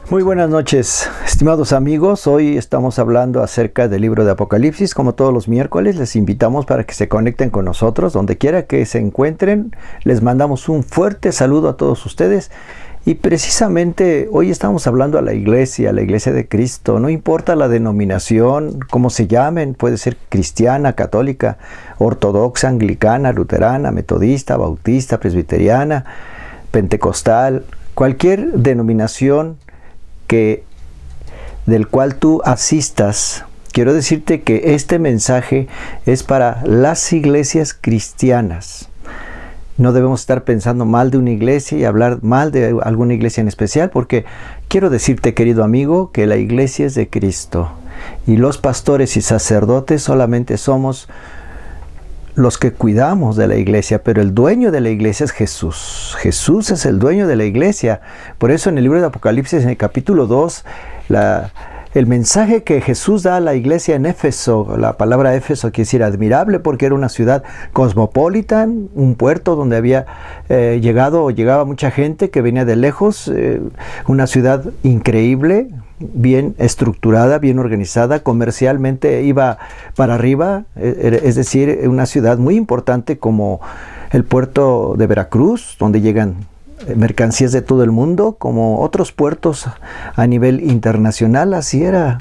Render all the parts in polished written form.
Muy buenas noches, estimados amigos. Hoy estamos hablando acerca del libro de Apocalipsis. Como todos los miércoles, les invitamos para que se conecten con nosotros. Donde quiera que se encuentren, les mandamos un fuerte saludo a todos ustedes. Y precisamente hoy estamos hablando a la iglesia de Cristo. No importa la denominación, cómo se llamen, puede ser cristiana, católica, ortodoxa, anglicana, luterana, metodista, bautista, presbiteriana, pentecostal, cualquier denominación del cual tú asistas. Quiero decirte que este mensaje es para las iglesias cristianas. No debemos estar pensando mal de una iglesia y hablar mal de alguna iglesia en especial, porque quiero decirte, querido amigo, que la iglesia es de Cristo y los pastores y sacerdotes solamente somos los que cuidamos de la iglesia, pero el dueño de la iglesia es Jesús. Jesús es el dueño de la iglesia. Por eso en el libro de Apocalipsis, en el capítulo 2, el mensaje que Jesús da a la iglesia en Éfeso, la palabra Éfeso quiere decir admirable porque era una ciudad cosmopolita, un puerto donde había llegaba mucha gente que venía de lejos, una ciudad increíble, bien estructurada, bien organizada, comercialmente iba para arriba, es decir, una ciudad muy importante como el puerto de Veracruz, donde llegan mercancías de todo el mundo, como otros puertos a nivel internacional. Así era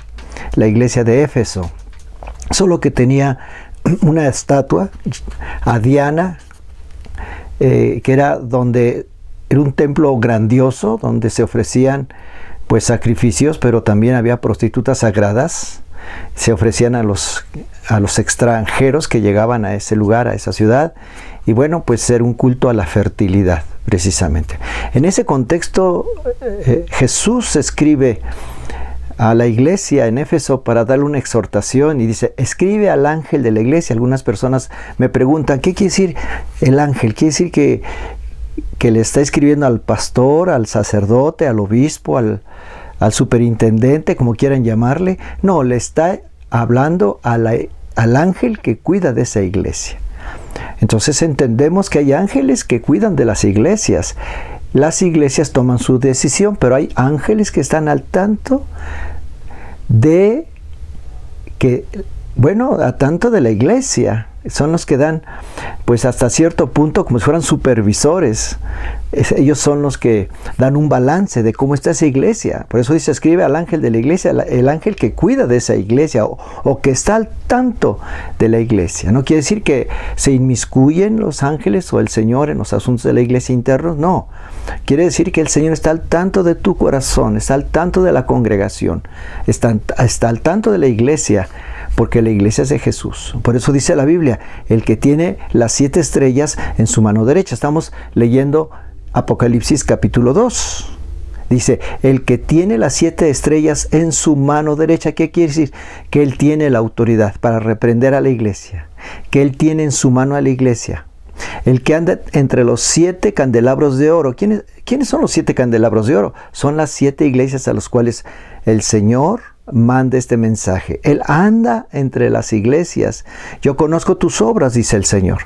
la iglesia de Éfeso, solo que tenía una estatua a Diana, que era un templo grandioso donde se ofrecían pues sacrificios, pero también había prostitutas sagradas. Se ofrecían a los extranjeros que llegaban a ese lugar, a esa ciudad, y bueno, pues era un culto a la fertilidad, precisamente. En ese contexto, Jesús escribe a la iglesia en Éfeso para darle una exhortación y dice, escribe al ángel de la iglesia. Algunas personas me preguntan, ¿qué quiere decir el ángel? ¿Quiere decir que le está escribiendo al pastor, al sacerdote, al obispo, al superintendente, como quieran llamarle? No, le está hablando al ángel que cuida de esa iglesia. Entonces entendemos que hay ángeles que cuidan de las iglesias. Las iglesias toman su decisión, pero hay ángeles que están al tanto de la iglesia. Son los que dan, pues hasta cierto punto, como si fueran supervisores. Ellos son los que dan un balance de cómo está esa iglesia. Por eso dice, escribe al ángel de la iglesia, el ángel que cuida de esa iglesia o que está al tanto de la iglesia. No quiere decir que se inmiscuyen los ángeles o el Señor en los asuntos de la iglesia internos, no. Quiere decir que el Señor está al tanto de tu corazón, está al tanto de la congregación, está al tanto de la iglesia, porque la iglesia es de Jesús. Por eso dice la Biblia, el que tiene las 7 estrellas en su mano derecha. Estamos leyendo Apocalipsis capítulo 2. Dice, el que tiene las 7 estrellas en su mano derecha. ¿Qué quiere decir? Que él tiene la autoridad para reprender a la iglesia. Que él tiene en su mano a la iglesia. El que anda entre los 7 candelabros de oro. ¿Quiénes son los 7 candelabros de oro? Son las 7 iglesias a las cuales el Señor manda este mensaje. Él anda entre las iglesias. Yo conozco tus obras, dice el Señor,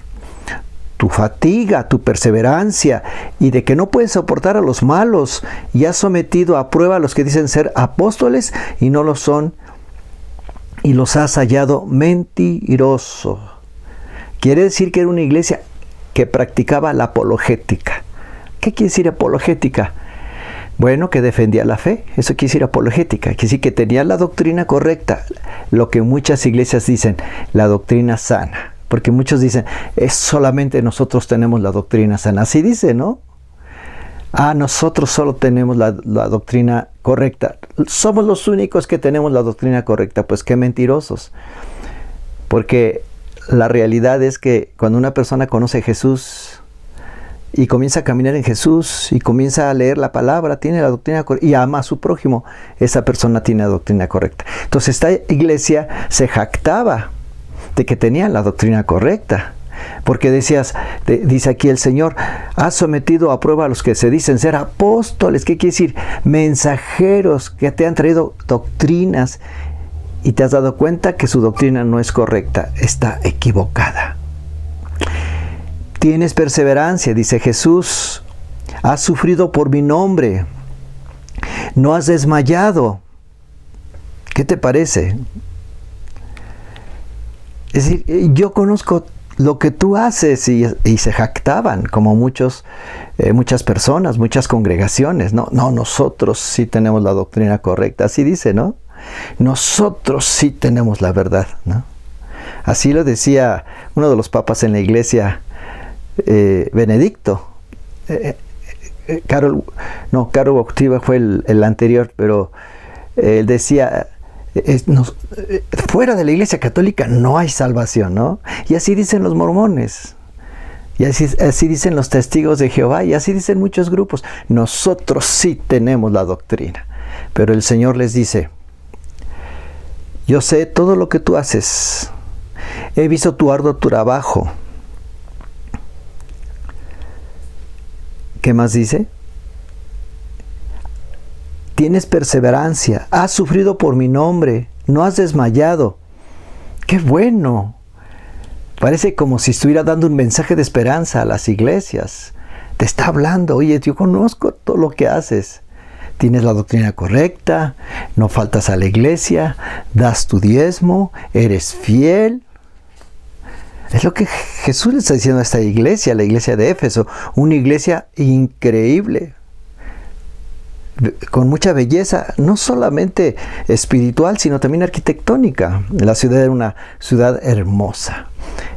tu fatiga, tu perseverancia, y de que no puedes soportar a los malos, y has sometido a prueba a los que dicen ser apóstoles y no lo son, y los has hallado mentirosos. Quiere decir que era una iglesia que practicaba la apologética. ¿Qué quiere decir apologética? Bueno, que defendía la fe. Eso quiere decir apologética. Quiere decir que tenía la doctrina correcta. Lo que muchas iglesias dicen, la doctrina sana. Porque muchos dicen, es solamente nosotros tenemos la doctrina sana. Así dice, ¿no? Nosotros solo tenemos la doctrina correcta. Somos los únicos que tenemos la doctrina correcta. Pues qué mentirosos. Porque la realidad es que cuando una persona conoce a Jesús y comienza a caminar en Jesús y comienza a leer la palabra, tiene la doctrina correcta y ama a su prójimo, esa persona tiene la doctrina correcta. Entonces esta iglesia se jactaba de que tenía la doctrina correcta, porque dice aquí el Señor, ha sometido a prueba a los que se dicen ser apóstoles. ¿Qué quiere decir? Mensajeros que te han traído doctrinas y te has dado cuenta que su doctrina no es correcta, está equivocada. Tienes perseverancia, dice Jesús, has sufrido por mi nombre, no has desmayado. ¿Qué te parece? Es decir, yo conozco lo que tú haces, y se jactaban, como muchas personas, muchas congregaciones. No, nosotros sí tenemos la doctrina correcta. Así dice, ¿no? Nosotros sí tenemos la verdad, ¿no? Así lo decía uno de los papas en la iglesia, Benedicto. Karol Wojtyła fue el anterior, pero él decía, fuera de la iglesia católica no hay salvación, ¿no? Y así dicen los mormones, y así dicen los testigos de Jehová, y así dicen muchos grupos. Nosotros sí tenemos la doctrina, pero el Señor les dice: yo sé todo lo que tú haces, he visto tu arduo trabajo. ¿Qué más dice? Tienes perseverancia, has sufrido por mi nombre, no has desmayado. ¡Qué bueno! Parece como si estuviera dando un mensaje de esperanza a las iglesias. Te está hablando: oye, yo conozco todo lo que haces. Tienes la doctrina correcta, no faltas a la iglesia, das tu diezmo, eres fiel. Es lo que Jesús le está diciendo a esta iglesia, la iglesia de Éfeso, una iglesia increíble, con mucha belleza, no solamente espiritual, sino también arquitectónica. La ciudad era una ciudad hermosa.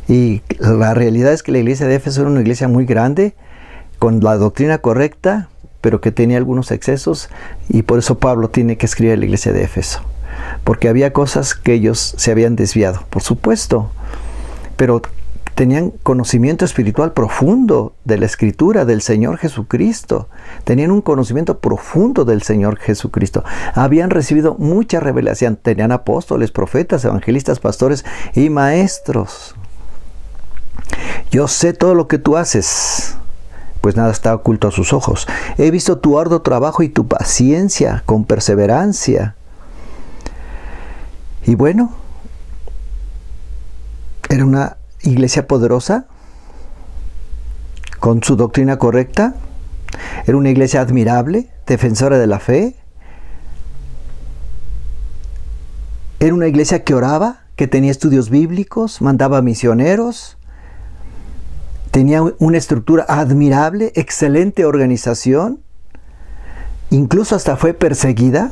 Y la realidad es que la iglesia de Éfeso era una iglesia muy grande, con la doctrina correcta, pero que tenía algunos excesos, y por eso Pablo tiene que escribir a la iglesia de Éfeso, porque había cosas que ellos se habían desviado, por supuesto, pero tenían conocimiento espiritual profundo de la Escritura, del Señor Jesucristo. Tenían un conocimiento profundo del Señor Jesucristo. Habían recibido mucha revelación. Tenían apóstoles, profetas, evangelistas, pastores y maestros. Yo sé todo lo que tú haces, pues nada está oculto a sus ojos. He visto tu arduo trabajo y tu paciencia con perseverancia. Y bueno, era una iglesia poderosa, con su doctrina correcta. Era una iglesia admirable, defensora de la fe. Era una iglesia que oraba, que tenía estudios bíblicos, mandaba misioneros. Tenía una estructura admirable, excelente organización. Incluso hasta fue perseguida,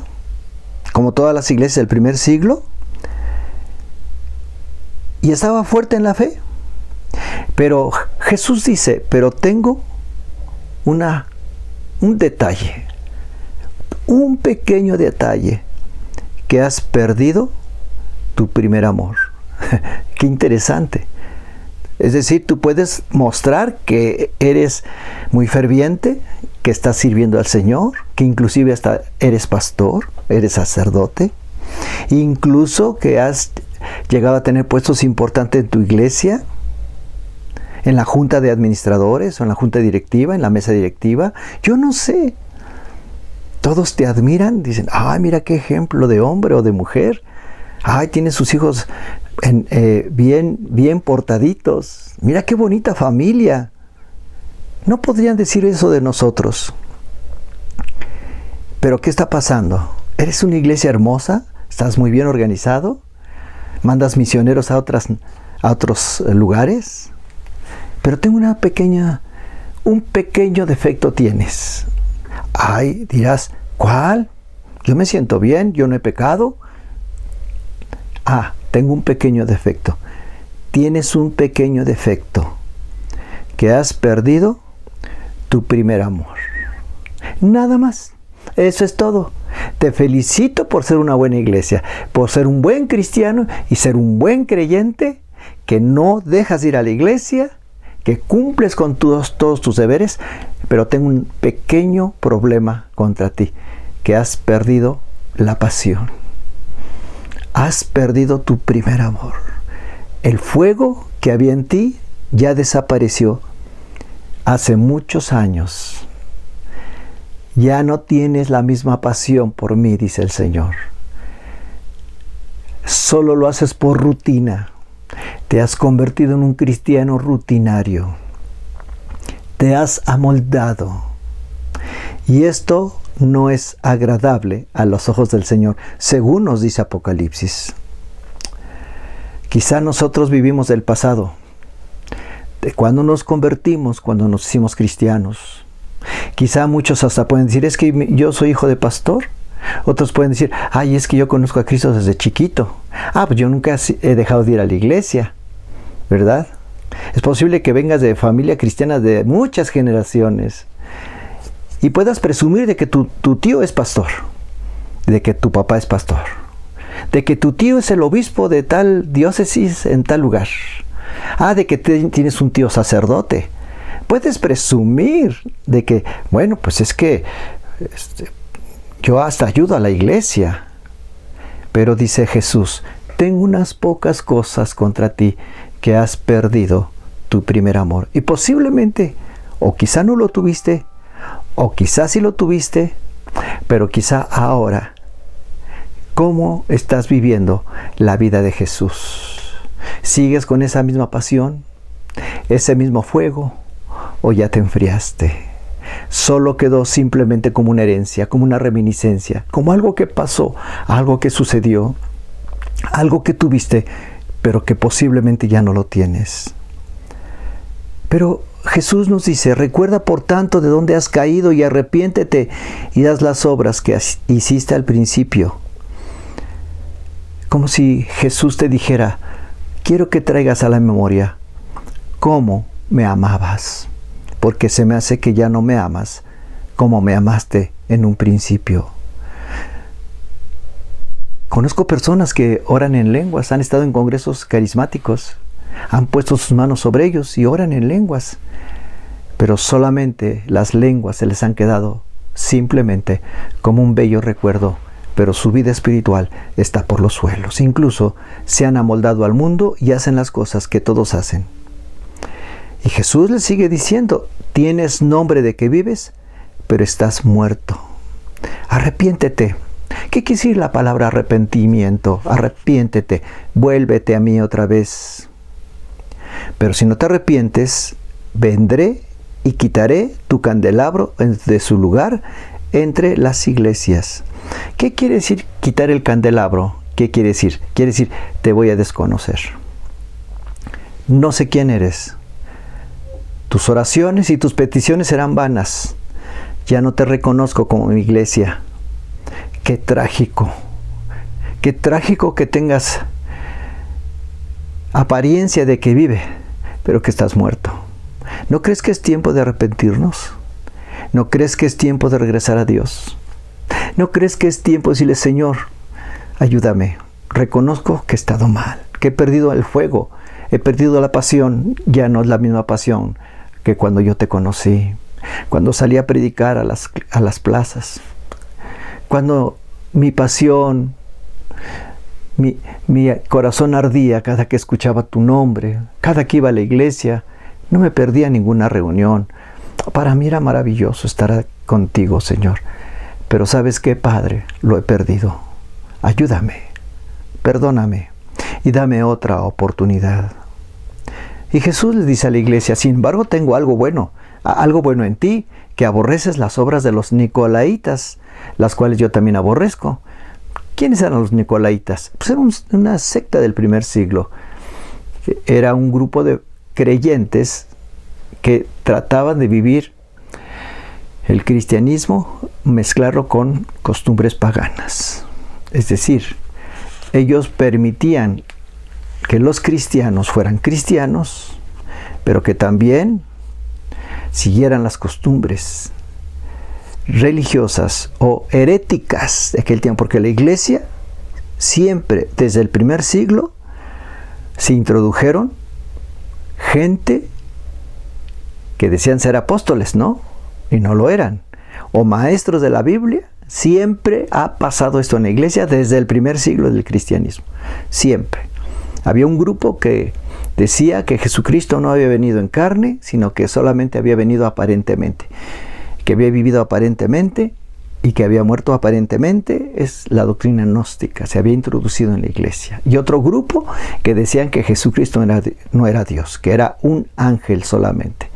como todas las iglesias del primer siglo. Y estaba fuerte en la fe. Pero Jesús dice: pero tengo un detalle, un pequeño detalle, que has perdido tu primer amor. Qué interesante. Es decir, tú puedes mostrar que eres muy ferviente, que estás sirviendo al Señor, que inclusive hasta eres pastor, eres sacerdote, incluso que has llegado a tener puestos importantes en tu iglesia, en la junta de administradores, o en la junta directiva, en la mesa directiva. Yo no sé. Todos te admiran, dicen: ay, mira qué ejemplo de hombre o de mujer. Ay, tiene sus hijos bien portaditos. Mira qué bonita familia. No podrían decir eso de nosotros. Pero ¿qué está pasando? ¿Eres una iglesia hermosa? ¿Estás muy bien organizado? ¿Mandas misioneros a otros lugares? Pero tengo un pequeño defecto tienes. Ay, dirás: ¿cuál? Yo me siento bien, yo no he pecado. Ah, tengo un pequeño defecto. Tienes un pequeño defecto, que has perdido tu primer amor. Nada más. Eso es todo. Te felicito por ser una buena iglesia, por ser un buen cristiano y ser un buen creyente, que no dejas de ir a la iglesia, que cumples con todos tus deberes, pero tengo un pequeño problema contra ti, que has perdido la pasión. Has perdido tu primer amor. El fuego que había en ti ya desapareció hace muchos años. Ya no tienes la misma pasión por mí, dice el Señor. Solo lo haces por rutina. Te has convertido en un cristiano rutinario. Te has amoldado. Y esto no es agradable a los ojos del Señor, según nos dice Apocalipsis. Quizá nosotros vivimos del pasado, de cuando nos convertimos, cuando nos hicimos cristianos. Quizá muchos hasta pueden decir, es que yo soy hijo de pastor. Otros pueden decir, ay, es que yo conozco a Cristo desde chiquito. Pues yo nunca he dejado de ir a la iglesia, ¿verdad? Es posible que vengas de familia cristiana de muchas generaciones y puedas presumir de que tu tío es pastor, de que tu papá es pastor, de que tu tío es el obispo de tal diócesis en tal lugar. De que tienes un tío sacerdote. Puedes presumir de que, bueno, pues es que yo hasta ayudo a la iglesia. Pero dice Jesús, tengo unas pocas cosas contra ti, que has perdido tu primer amor. Y posiblemente, o quizá no lo tuviste, o quizá sí lo tuviste, pero quizá ahora, ¿cómo estás viviendo la vida de Jesús? ¿Sigues con esa misma pasión, ese mismo fuego, o ya te enfriaste? Solo quedó simplemente como una herencia, como una reminiscencia, como algo que pasó, algo que sucedió, algo que tuviste, pero que posiblemente ya no lo tienes. Pero Jesús nos dice, recuerda por tanto de dónde has caído y arrepiéntete y haz las obras que hiciste al principio. Como si Jesús te dijera, quiero que traigas a la memoria cómo me amabas, porque se me hace que ya no me amas como me amaste en un principio. Conozco personas que oran en lenguas, han estado en congresos carismáticos, han puesto sus manos sobre ellos y oran en lenguas, pero solamente las lenguas se les han quedado simplemente como un bello recuerdo, pero su vida espiritual está por los suelos. Incluso se han amoldado al mundo y hacen las cosas que todos hacen. Y Jesús les sigue diciendo, tienes nombre de que vives, pero estás muerto. Arrepiéntete. ¿Qué quiere decir la palabra arrepentimiento? Arrepiéntete, vuélvete a mí otra vez. Pero si no te arrepientes, vendré y quitaré tu candelabro de su lugar entre las iglesias. ¿Qué quiere decir quitar el candelabro? ¿Qué quiere decir? Quiere decir, te voy a desconocer. No sé quién eres. Tus oraciones y tus peticiones serán vanas. Ya no te reconozco como mi iglesia. Qué trágico que tengas apariencia de que vive, pero que estás muerto. ¿No crees que es tiempo de arrepentirnos? ¿No crees que es tiempo de regresar a Dios? ¿No crees que es tiempo de decirle, Señor, ayúdame? Reconozco que he estado mal, que he perdido el fuego, he perdido la pasión. Ya no es la misma pasión que cuando yo te conocí, cuando salí a predicar a las plazas, cuando mi pasión, mi corazón ardía cada que escuchaba tu nombre, cada que iba a la iglesia, no me perdía ninguna reunión. Para mí era maravilloso estar contigo, Señor. Pero ¿sabes qué, Padre? Lo he perdido. Ayúdame, perdóname y dame otra oportunidad. Y Jesús le dice a la iglesia, sin embargo, tengo algo bueno en ti, que aborreces las obras de los nicolaitas, las cuales yo también aborrezco. ¿Quiénes eran los nicolaitas? Pues era una secta del primer siglo. Era un grupo de creyentes que trataban de vivir el cristianismo, mezclarlo con costumbres paganas. Es decir, ellos permitían que los cristianos fueran cristianos, pero que también siguieran las costumbres religiosas o heréticas de aquel tiempo, porque la iglesia siempre, desde el primer siglo, se introdujeron gente que decían ser apóstoles, ¿no? Y no lo eran, o maestros de la Biblia. Siempre ha pasado esto en la iglesia desde el primer siglo del cristianismo, siempre. Había un grupo que decía que Jesucristo no había venido en carne, sino que solamente había venido aparentemente, que había vivido aparentemente y que había muerto aparentemente. Es la doctrina gnóstica, se había introducido en la iglesia. Y otro grupo que decían que Jesucristo no era Dios, que era un ángel solamente,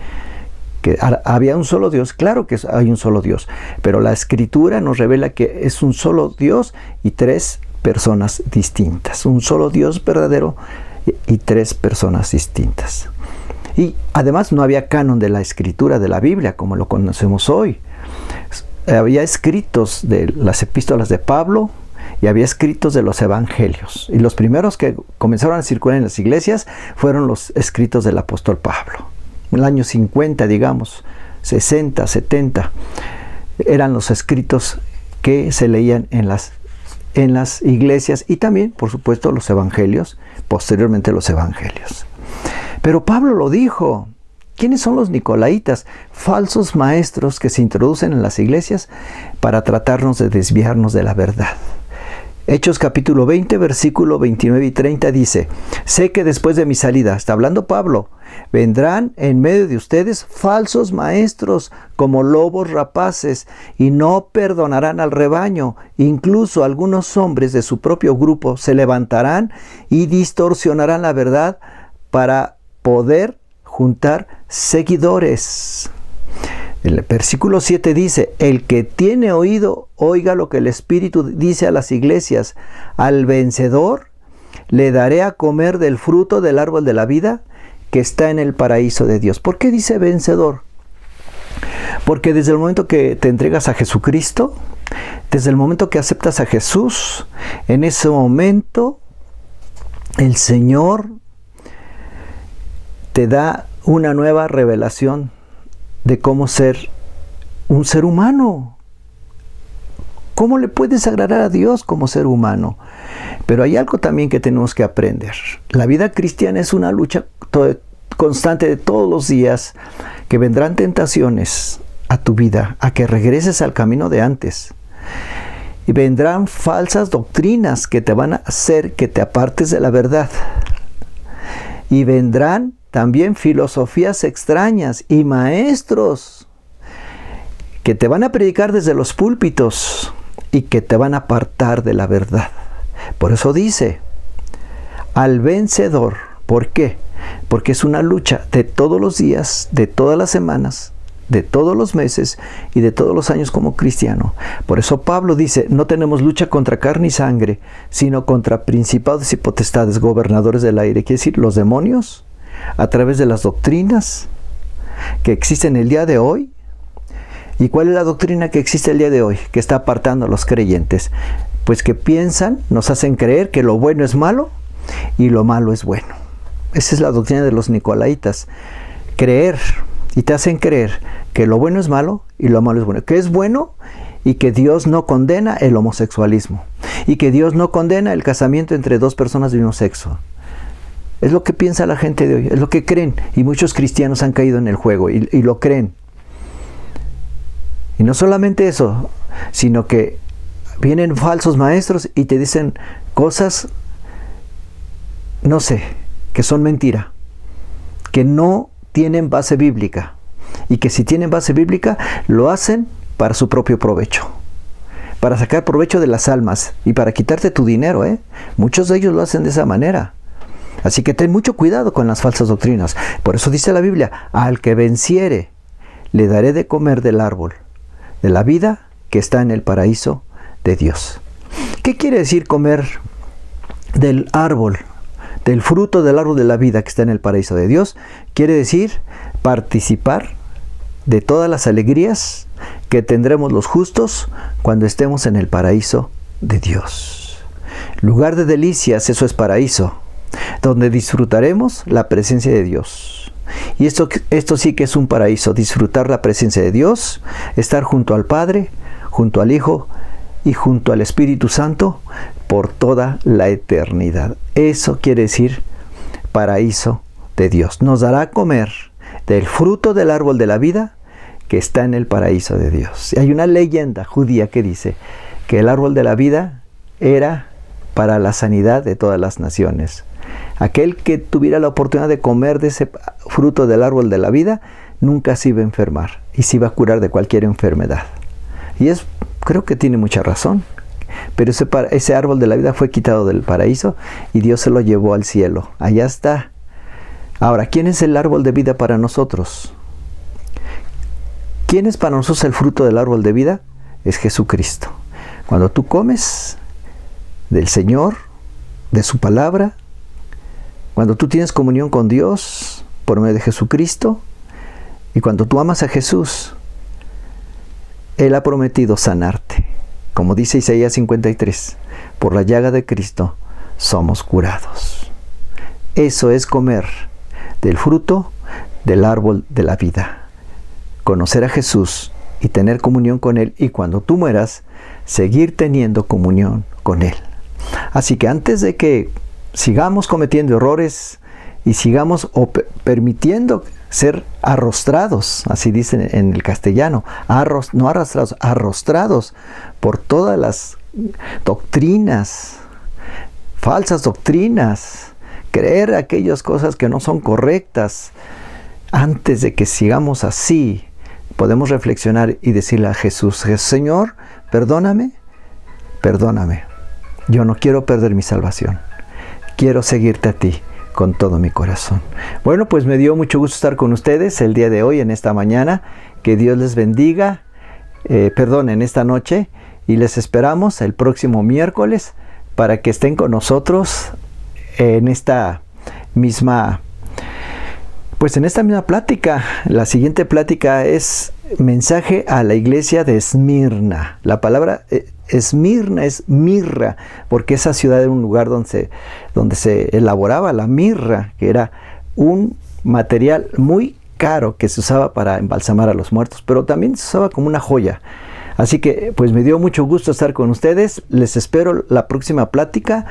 que había un solo Dios. Claro que hay un solo Dios, pero la Escritura nos revela que es un solo Dios y tres personas distintas. Un solo Dios verdadero y tres personas distintas. Y además no había canon de la Escritura de la Biblia como lo conocemos hoy. Había escritos de las epístolas de Pablo y había escritos de los evangelios. Y los primeros que comenzaron a circular en las iglesias fueron los escritos del apóstol Pablo. En el año 50, digamos, 60, 70, eran los escritos que se leían en las iglesias y también, por supuesto, los evangelios, posteriormente los evangelios. Pero Pablo lo dijo. ¿Quiénes son los nicolaitas? Falsos maestros que se introducen en las iglesias para tratarnos de desviarnos de la verdad. Hechos capítulo 20, versículo 29 y 30 dice: sé que después de mi salida, está hablando Pablo, vendrán en medio de ustedes falsos maestros como lobos rapaces y no perdonarán al rebaño. Incluso algunos hombres de su propio grupo se levantarán y distorsionarán la verdad para poder juntar seguidores. El versículo 7 dice: el que tiene oído, oiga lo que el Espíritu dice a las iglesias. Al vencedor le daré a comer del fruto del árbol de la vida que está en el paraíso de Dios. ¿Por qué dice vencedor? Porque desde el momento que te entregas a Jesucristo, desde el momento que aceptas a Jesús, en ese momento el Señor te da una nueva revelación de cómo ser un ser humano. ¿Cómo le puedes agradar a Dios como ser humano? Pero hay algo también que tenemos que aprender. La vida cristiana es una lucha constante de todos los días, que vendrán tentaciones a tu vida, a que regreses al camino de antes. Y vendrán falsas doctrinas que te van a hacer que te apartes de la verdad. Y vendrán también filosofías extrañas y maestros que te van a predicar desde los púlpitos y que te van a apartar de la verdad. Por eso dice, al vencedor. ¿Por qué? Porque es una lucha de todos los días, de todas las semanas, de todos los meses y de todos los años como cristiano. Por eso Pablo dice, no tenemos lucha contra carne y sangre, sino contra principados y potestades, gobernadores del aire. Quiere decir, los demonios, a través de las doctrinas que existen el día de hoy. ¿Y cuál es la doctrina que existe el día de hoy, que está apartando a los creyentes? Pues que piensan, nos hacen creer que lo bueno es malo y lo malo es bueno. Esa es la doctrina de los nicolaitas. Creer, y te hacen creer que lo bueno es malo y lo malo es bueno. Que es bueno y que Dios no condena el homosexualismo. Y que Dios no condena el casamiento entre dos personas de mismo sexo. Es lo que piensa la gente de hoy, es lo que creen. Y muchos cristianos han caído en el juego y lo creen. Y no solamente eso, sino que vienen falsos maestros y te dicen cosas, no sé, que son mentira, que no tienen base bíblica. Y que si tienen base bíblica, lo hacen para su propio provecho. Para sacar provecho de las almas y para quitarte tu dinero, Muchos de ellos lo hacen de esa manera. Así que ten mucho cuidado con las falsas doctrinas. Por eso dice la Biblia, al que venciere, le daré de comer del árbol de la vida que está en el paraíso de Dios. ¿Qué quiere decir comer del árbol, del fruto del árbol de la vida que está en el paraíso de Dios? Quiere decir participar de todas las alegrías que tendremos los justos cuando estemos en el paraíso de Dios. Lugar de delicias, eso es paraíso, donde disfrutaremos la presencia de Dios. Y esto sí que es un paraíso, disfrutar la presencia de Dios, estar junto al Padre, junto al Hijo y junto al Espíritu Santo por toda la eternidad. Eso quiere decir paraíso de Dios. Nos dará a comer del fruto del árbol de la vida que está en el paraíso de Dios. Y hay una leyenda judía que dice que el árbol de la vida era para la sanidad de todas las naciones. Aquel que tuviera la oportunidad de comer de ese fruto del árbol de la vida, nunca se iba a enfermar y se iba a curar de cualquier enfermedad. Y creo que tiene mucha razón. Pero ese árbol de la vida fue quitado del paraíso y Dios se lo llevó al cielo. Allá está. Ahora, ¿quién es el árbol de vida para nosotros? ¿Quién es para nosotros el fruto del árbol de vida? Es Jesucristo. Cuando tú comes del Señor, de su palabra, cuando tú tienes comunión con Dios por medio de Jesucristo, y cuando tú amas a Jesús, Él ha prometido sanarte. Como dice Isaías 53, por la llaga de Cristo somos curados. Eso es comer del fruto del árbol de la vida. Conocer a Jesús y tener comunión con Él, y cuando tú mueras, seguir teniendo comunión con Él. Así que antes de que sigamos cometiendo errores y sigamos permitiendo ser arrostrados, así dicen en el castellano, no arrastrados, arrostrados por todas las doctrinas, falsas doctrinas, creer aquellas cosas que no son correctas, antes de que sigamos así, podemos reflexionar y decirle a Jesús, Señor, perdóname, perdóname. Yo no quiero perder mi salvación. Quiero seguirte a ti con todo mi corazón. Bueno, pues me dio mucho gusto estar con ustedes el día de hoy, en esta mañana. Que Dios les bendiga, en esta noche. Y les esperamos el próximo miércoles para que estén con nosotros en esta misma plática. La siguiente plática es mensaje a la iglesia de Esmirna. La palabra Esmirna es mirra, porque esa ciudad era un lugar donde se elaboraba la mirra, que era un material muy caro que se usaba para embalsamar a los muertos, pero también se usaba como una joya. Así que pues me dio mucho gusto estar con ustedes. Les espero la próxima plática.